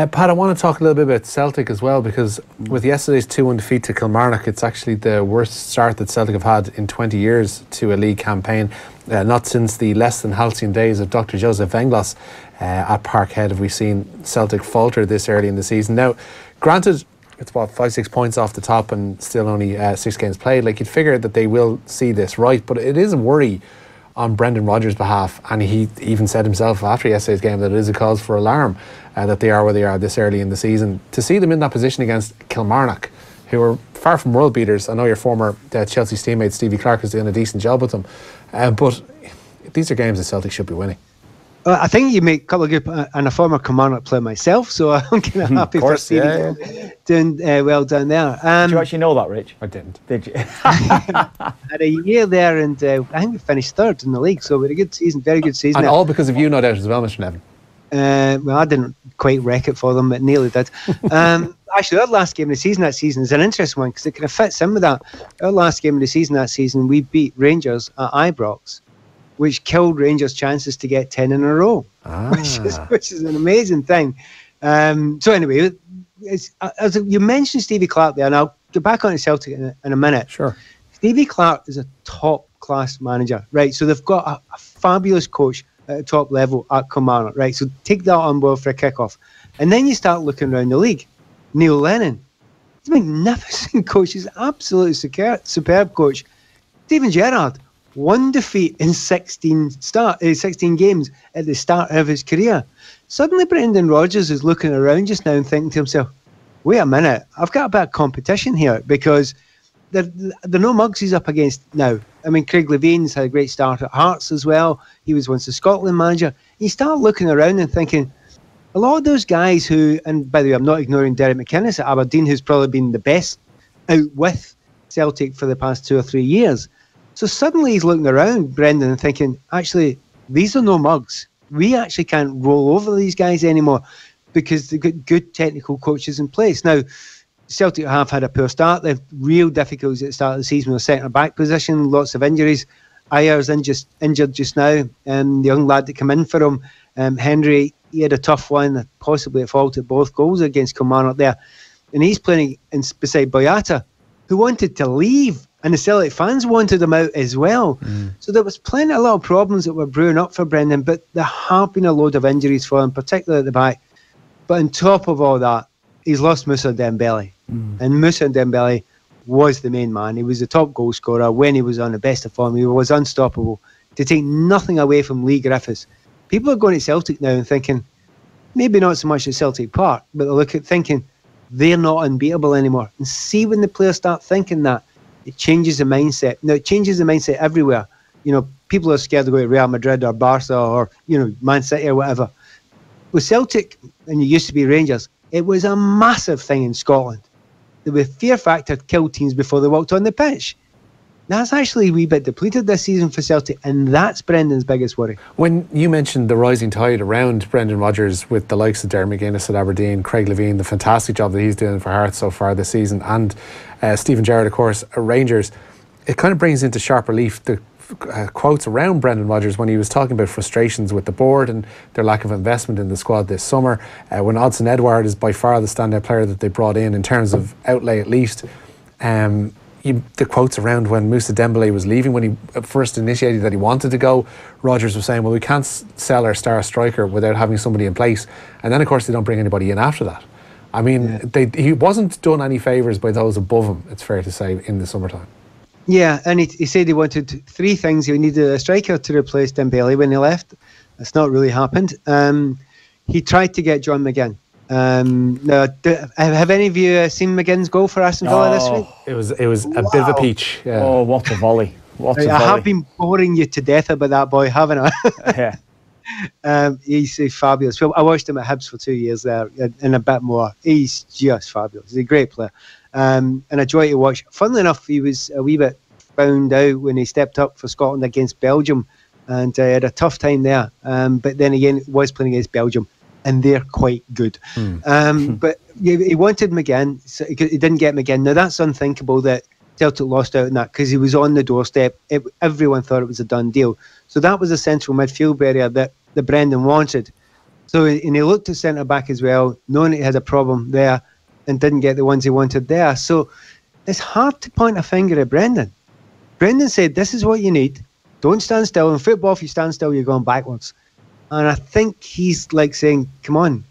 Pat, I want to talk a little bit about Celtic as well, because with yesterday's 2-1 defeat to Kilmarnock, it's actually the worst start that Celtic have had in 20 years to a league campaign. Not since the less than halcyon days of Dr. Joseph Venglos at Parkhead have we seen Celtic falter this early in the season. Now, granted, it's about 5-6 points off the top and still only 6 games played. Like, you'd figure that they will see this right, but it is a worry on Brendan Rodgers' behalf, and he even said himself after yesterday's game that it is a cause for alarm that they are where they are this early in the season. To see them in that position against Kilmarnock, who are far from world beaters. I know your former Chelsea's teammate Stevie Clark is doing a decent job with them, but these are games that Celtic should be winning. I think you make a couple of good, and a former Kilmarnock player myself, so I'm kind of happy for Stevie doing well down there. Did you actually know that, Rich? I didn't. Did you? Had a year there, and I think we finished third in the league, so we had a good season, very good season. And all because of you, no doubt, as well, Mr. Nevin. Well, I didn't quite wreck it for them, but nearly did. Actually, our last game of the season that season is an interesting one because it kind of fits in with that. Our last game of the season that season, we beat Rangers at Ibrox, which killed Rangers' chances to get 10 in a row, which is an amazing thing. So anyway, as you mentioned Stevie Clark there, and I'll get back on to Celtic in a minute. Sure. Stevie Clark is a top-class manager, right? So they've got a fabulous coach at the top level at Kilmarnock, right? So take that on board for a kick-off. And then you start looking around the league. Neil Lennon, he's a magnificent coach. He's an absolutely superb coach. Steven Gerrard, 1 defeat in 16 games at the start of his career. Suddenly Brendan Rodgers is looking around just now and thinking to himself, wait a minute, I've got a bit of competition here, because there are no mugs he's up against now. I mean, Craig Levine's had a great start at Hearts as well. He was once the Scotland manager. You start looking around and thinking, a lot of those guys who, and by the way, I'm not ignoring Derek McInnes at Aberdeen, who's probably been the best out with Celtic for the past 2 or 3 years. So suddenly he's looking around, Brendan, and thinking, actually, these are no mugs. We actually can't roll over these guys anymore because they've got good technical coaches in place. Now, Celtic have had a poor start. They've real difficulties at the start of the season with the centre-back position, lots of injuries. Ayer's injured just now, and the young lad that came in for him, Henry, he had a tough one, possibly at fault at both goals against Kilmarnock there. And he's playing beside Boyata, who wanted to leave, and the Celtic fans wanted him out as well. So there was a lot of problems that were brewing up for Brendan, but there have been a load of injuries for him, particularly at the back. But on top of all that, he's lost Moussa Dembele. And Moussa Dembele was the main man. He was the top goal scorer when he was on the best of form. He was unstoppable. To take nothing away from Lee Griffiths, people are going to Celtic now and thinking, maybe not so much at Celtic Park, but they look at thinking they're not unbeatable anymore. And see, when the players start thinking that, it changes the mindset. Now, it changes the mindset everywhere. You know, people are scared to go to Real Madrid or Barca or, you know, Man City or whatever. With Celtic, and it used to be Rangers, it was a massive thing in Scotland. The fear factor killed teams before they walked on the pitch. That's actually a wee bit depleted this season for Celtic, and that's Brendan's biggest worry. When you mentioned the rising tide around Brendan Rodgers with the likes of Derek McInnes at Aberdeen, Craig Levine, the fantastic job that he's doing for Hearts so far this season, and Steven Gerrard, of course, at Rangers, it kind of brings into sharp relief the quotes around Brendan Rodgers when he was talking about frustrations with the board and their lack of investment in the squad this summer. When Odsonne Edouard is by far the standout player that they brought in terms of outlay at least. The quotes around when Moussa Dembele was leaving, when he first initiated that he wanted to go, Rodgers was saying, well, we can't sell our star striker without having somebody in place. And then, of course, they don't bring anybody in after that. I mean, he wasn't done any favours by those above him, it's fair to say, in the summertime. Yeah, and he said he wanted 3 things. He needed a striker to replace Dembele when he left. That's not really happened. He tried to get John McGinn. No, have any of you seen McGinn's goal for Aston Villa this week? It was a bit of a peach. Yeah. Oh, what a volley! What a volley! I have been boring you to death about that boy, haven't I? Yeah. He's fabulous. Well, I watched him at Hibs for 2 years there, and a bit more. He's just fabulous. He's a great player, and a joy to watch. Funnily enough, he was a wee bit found out when he stepped up for Scotland against Belgium, and had a tough time there. But then again, was playing against Belgium, and they're quite good. But he wanted McGinn, so he didn't get McGinn. Now, that's unthinkable that Celtic lost out on that, because he was on the doorstep. Everyone thought it was a done deal. So that was a central midfield area that Brendan wanted. So, and he looked at centre-back as well, knowing he had a problem there and didn't get the ones he wanted there. So it's hard to point a finger at Brendan. Brendan said, this is what you need. Don't stand still. In football, if you stand still, you're going backwards. And I think he's like saying, come on.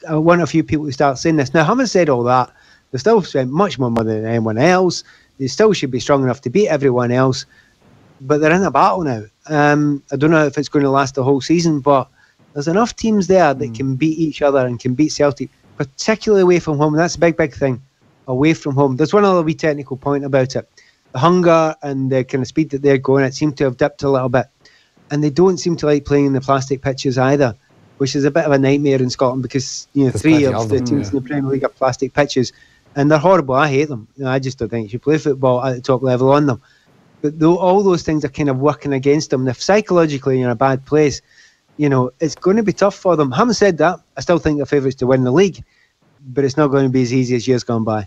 I want a few people to start saying this. Now, having said all that, they still spent much more money than anyone else. They still should be strong enough to beat everyone else. But they're in a battle now. I don't know if it's going to last the whole season, but there's enough teams there that can beat each other and can beat Celtic, particularly away from home. That's a big, big thing, away from home. There's one other wee technical point about it. The hunger and the kind of speed that they're going, it seemed to have dipped a little bit. And they don't seem to like playing in the plastic pitches either, which is a bit of a nightmare in Scotland because, you know, three of the teams in the Premier League are plastic pitches, and they're horrible. I hate them. You know, I just don't think you should play football at the top level on them. But all those things are kind of working against them. And if psychologically you're in a bad place, you know, it's going to be tough for them. Having said that, I still think they're favourites to win the league, but it's not going to be as easy as years gone by.